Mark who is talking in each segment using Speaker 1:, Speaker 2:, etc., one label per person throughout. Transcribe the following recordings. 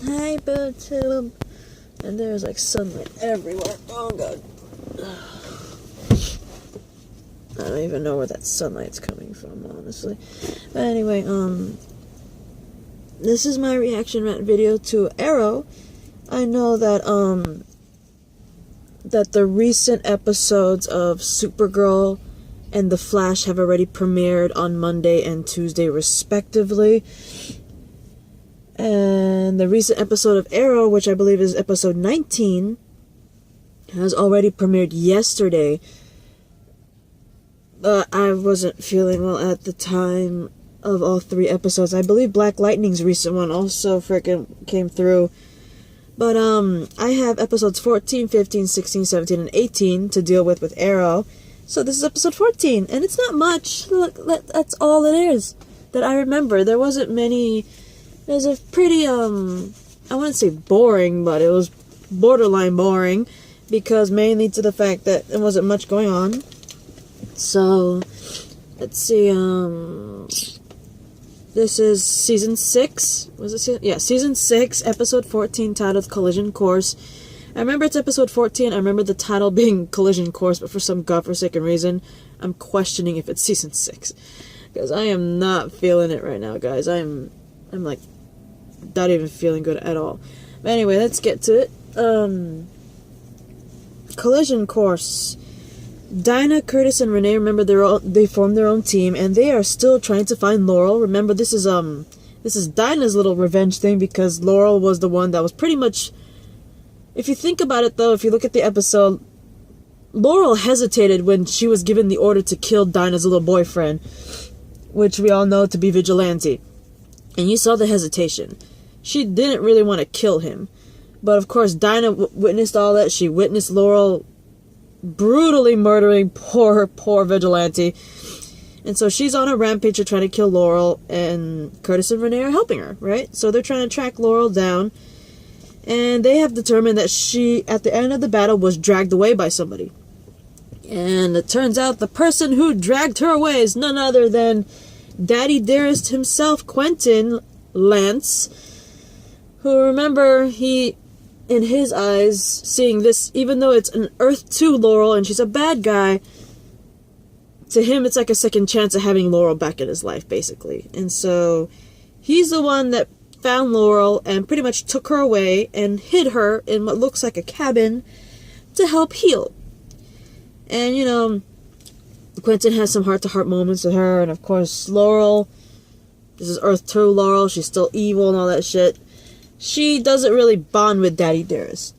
Speaker 1: Hi, YouTube. And there's like sunlight everywhere. Oh god. I don't even know where that sunlight's coming from, honestly. But anyway, this is my reaction rant video to Arrow. I know that, that the recent episodes of Supergirl and The Flash have already premiered on Monday and Tuesday, respectively. And the recent episode of Arrow, which I believe is episode 19, has already premiered yesterday. But I wasn't feeling well at the time of all three episodes. I believe Black Lightning's recent one also freaking came through. But I have episodes 14, 15, 16, 17, and 18 to deal with Arrow. So this is episode 14, and it's not much. Look, that's all it is that I remember. There wasn't many. It was a pretty, I wouldn't say boring, but it was borderline boring, because mainly to the fact that there wasn't much going on. So, let's see, this is season 6, was it season? Yeah, season 6, episode 14, titled Collision Course. I remember it's episode 14, I remember the title being Collision Course, but for some godforsaken reason, I'm questioning if it's season 6. Because I am not feeling it right now, guys. I'm like, not even feeling good at all. But anyway, let's get to it. Collision Course. Dinah, Curtis, and Renee, remember they formed their own team, and they are still trying to find Laurel. Remember, this is Dinah's little revenge thing, because Laurel was the one that was pretty much, if you think about it though, if you look at the episode, Laurel hesitated when she was given the order to kill Dinah's little boyfriend, which we all know to be Vigilante. And you saw the hesitation. She didn't really want to kill him. But of course, Dinah witnessed all that. She witnessed Laurel brutally murdering poor Vigilante. And so she's on a rampage to try to kill Laurel, and Curtis and Renee are helping her, right? So they're trying to track Laurel down. And they have determined that she, at the end of the battle, was dragged away by somebody. And it turns out the person who dragged her away is none other than Daddy Dearest himself, Quentin Lance, who, remember, he, in his eyes, seeing this, even though it's an Earth 2 Laurel and she's a bad guy, to him it's like a second chance of having Laurel back in his life, basically. And so he's the one that found Laurel and pretty much took her away and hid her in what looks like a cabin to help heal. And, you know, Quentin has some heart-to-heart moments with her, and of course, Laurel, this is Earth 2 Laurel, she's still evil and all that shit. She doesn't really bond with Daddy Dearest.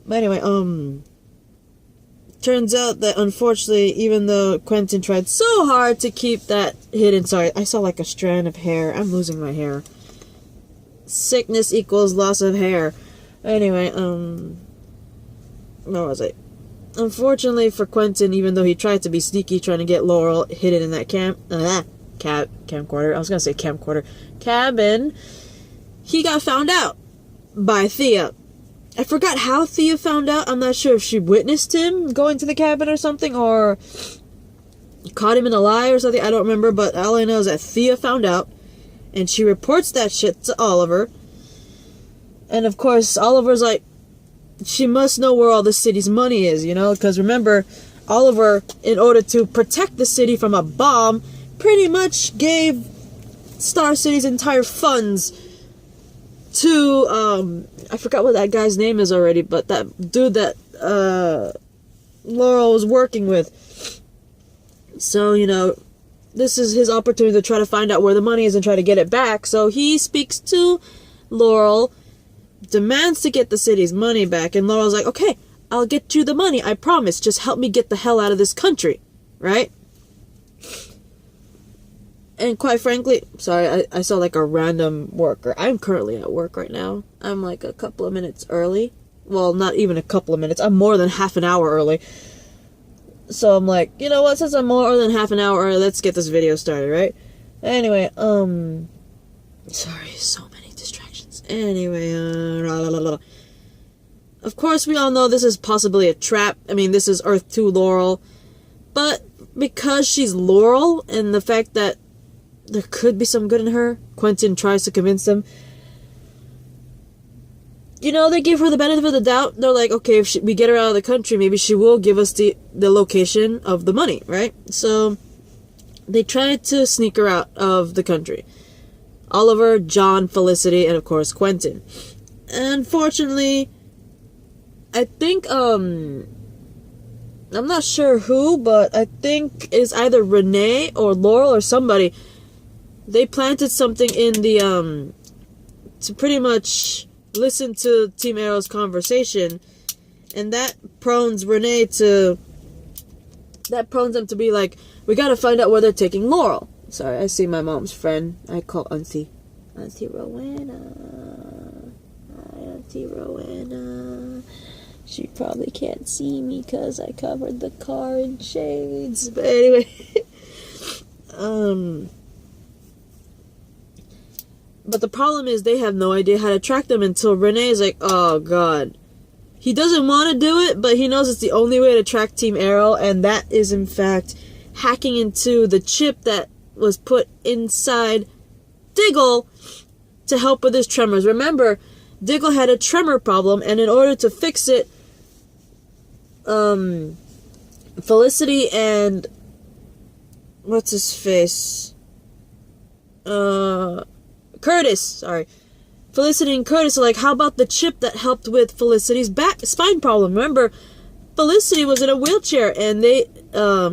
Speaker 1: But anyway, turns out that unfortunately, even though Quentin tried so hard to keep that hidden, sorry, I saw like a strand of hair, I'm losing my hair. Sickness equals loss of hair. Anyway, where was I? Unfortunately for Quentin, even though he tried to be sneaky, trying to get Laurel hidden in that camcorder. I was gonna say camcorder. Cabin. He got found out by Thea. I forgot how Thea found out. I'm not sure if she witnessed him going to the cabin or something, or caught him in a lie or something. I don't remember, but all I know is that Thea found out, and she reports that shit to Oliver. And of course, Oliver's like, she must know where all the city's money is, you know? Because remember, Oliver, in order to protect the city from a bomb, pretty much gave Star City's entire funds to, I forgot what that guy's name is already, but that dude that, Laurel was working with. So, you know, this is his opportunity to try to find out where the money is and try to get it back. So he speaks to Laurel, demands to get the city's money back, and Laurel's like, okay, I'll get you the money, I promise, just help me get the hell out of this country, right? And quite frankly, sorry, I saw like a random worker. I'm currently at work right now. I'm like a couple of minutes early. Well, not even a couple of minutes, I'm more than half an hour early. So I'm like, you know what, since I'm more than half an hour early, let's get this video started, right? Anyway, sorry, so many distractions. Anyway, of course, we all know this is possibly a trap. I mean, this is Earth 2 Laurel. But because she's Laurel, and the fact that there could be some good in her, Quentin tries to convince them. they give her the benefit of the doubt. They're like, okay, if we get her out of the country, maybe she will give us the location of the money, right? So they tried to sneak her out of the country. Oliver, John, Felicity, and of course Quentin. Unfortunately, I think, I'm not sure who, but I think it's either Renee or Laurel or somebody. They planted something in the, to pretty much listen to Team Arrow's conversation, and that prones them to be like, we gotta find out where they're taking Laurel. Sorry, I see my mom's friend. I call Auntie Rowena. Hi, Auntie Rowena. She probably can't see me because I covered the car in shades. But anyway, but the problem is they have no idea how to track them until Renee is like, oh god. He doesn't want to do it, but he knows it's the only way to track Team Arrow, and that is in fact hacking into the chip that was put inside Diggle to help with his tremors. Remember, Diggle had a tremor problem, and in order to fix it, Felicity and what's his face? Curtis, sorry. Felicity and Curtis are like, how about the chip that helped with Felicity's spine problem? Remember, Felicity was in a wheelchair, and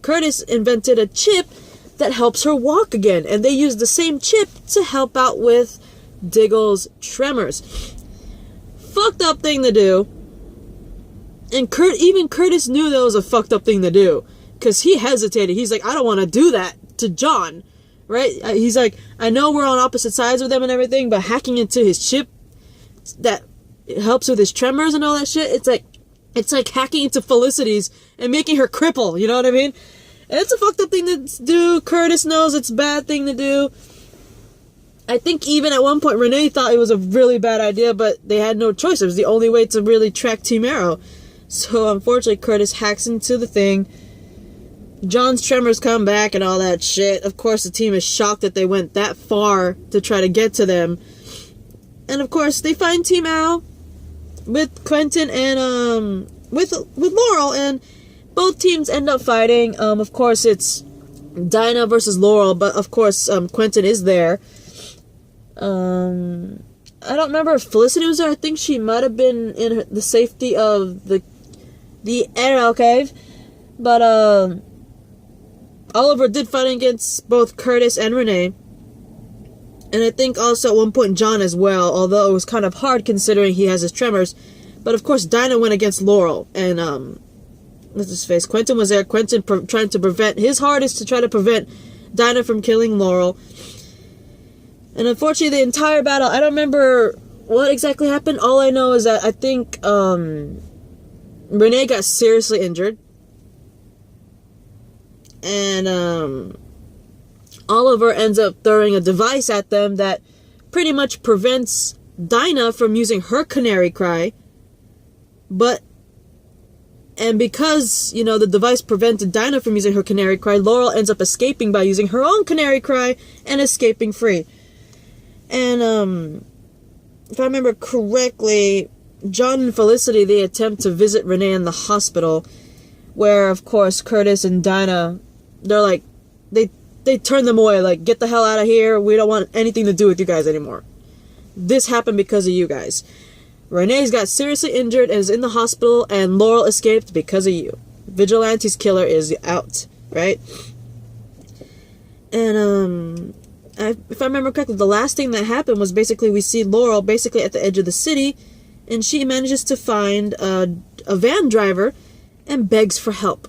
Speaker 1: Curtis invented a chip that helps her walk again, and they used the same chip to help out with Diggle's tremors. Fucked up thing to do. And even Curtis knew that was a fucked up thing to do, because he hesitated. He's like, I don't want to do that to John, right? He's like, I know we're on opposite sides with them and everything, but hacking into his chip that helps with his tremors and all that shit, it's like hacking into Felicity's and making her cripple, you know what I mean? And it's a fucked up thing to do. Curtis knows it's a bad thing to do. I think even at one point Renee thought it was a really bad idea, but they had no choice. It was the only way to really track Team Arrow. So unfortunately Curtis hacks into the thing. John's tremors come back and all that shit. Of course the team is shocked that they went that far to try to get to them. And of course they find Team Arrow with Quentin and with Laurel, and both teams end up fighting. Of course it's Dinah versus Laurel, but of course Quentin is there. I don't remember if Felicity was there. I think she might have been in the safety of the Arrow Cave. But Oliver did fight against both Curtis and Renee. And I think also at one point John as well, although it was kind of hard considering he has his tremors. But of course Dinah went against Laurel, and what's his face? Quentin was there. Quentin trying to prevent his hardest to try to prevent Dinah from killing Laurel. And unfortunately the entire battle, I don't remember what exactly happened. All I know is that I think Renee got seriously injured. And Oliver ends up throwing a device at them that pretty much prevents Dinah from using her canary cry. And because, the device prevented Dinah from using her canary cry, Laurel ends up escaping by using her own canary cry and escaping free. And if I remember correctly, John and Felicity, they attempt to visit Renee in the hospital, where of course Curtis and Dinah, they're like, they turn them away, like, get the hell out of here, we don't want anything to do with you guys anymore. This happened because of you guys. Renee's got seriously injured and is in the hospital, and Laurel escaped because of you. Vigilante's killer is out, right? And if I remember correctly, the last thing that happened was basically we see Laurel basically at the edge of the city, and she manages to find a van driver and begs for help.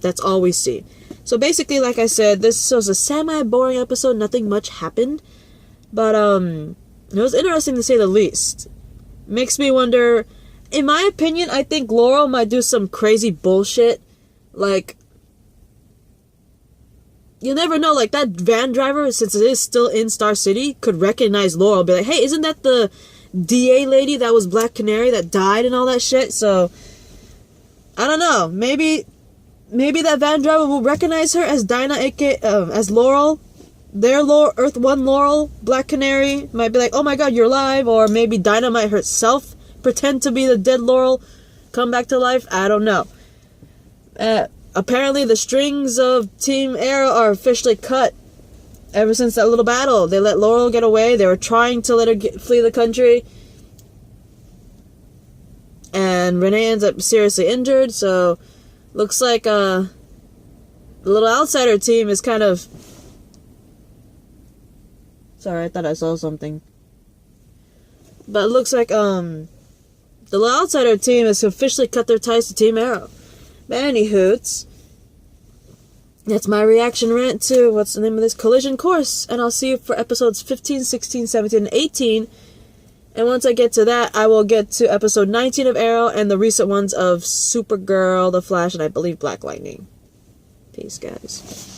Speaker 1: That's all we see. So basically, like I said, this was a semi-boring episode. Nothing much happened. But it was interesting to say the least. Makes me wonder, in my opinion, I think Laurel might do some crazy bullshit. Like, you never know, like that van driver, since it is still in Star City, could recognize Laurel. Be like, hey, isn't that the DA lady that was Black Canary that died and all that shit? So, I don't know. Maybe that van driver will recognize her as Dinah, as Laurel. Their Earth 1 Laurel, Black Canary, might be like, oh my god, you're alive. Or maybe Dinah might herself pretend to be the dead Laurel, come back to life? I don't know. Apparently the strings of Team Arrow are officially cut ever since that little battle. They let Laurel get away. They were trying to let her flee the country. And Renee ends up seriously injured, so looks like the little outsider team is kind of... Sorry, I thought I saw something. But it looks like the little outsider team has officially cut their ties to Team Arrow. But anywhoots, that's my reaction rant to, what's the name of this? Collision Course. And I'll see you for episodes 15, 16, 17, and 18. And once I get to that, I will get to episode 19 of Arrow and the recent ones of Supergirl, The Flash, and I believe Black Lightning. Peace, guys.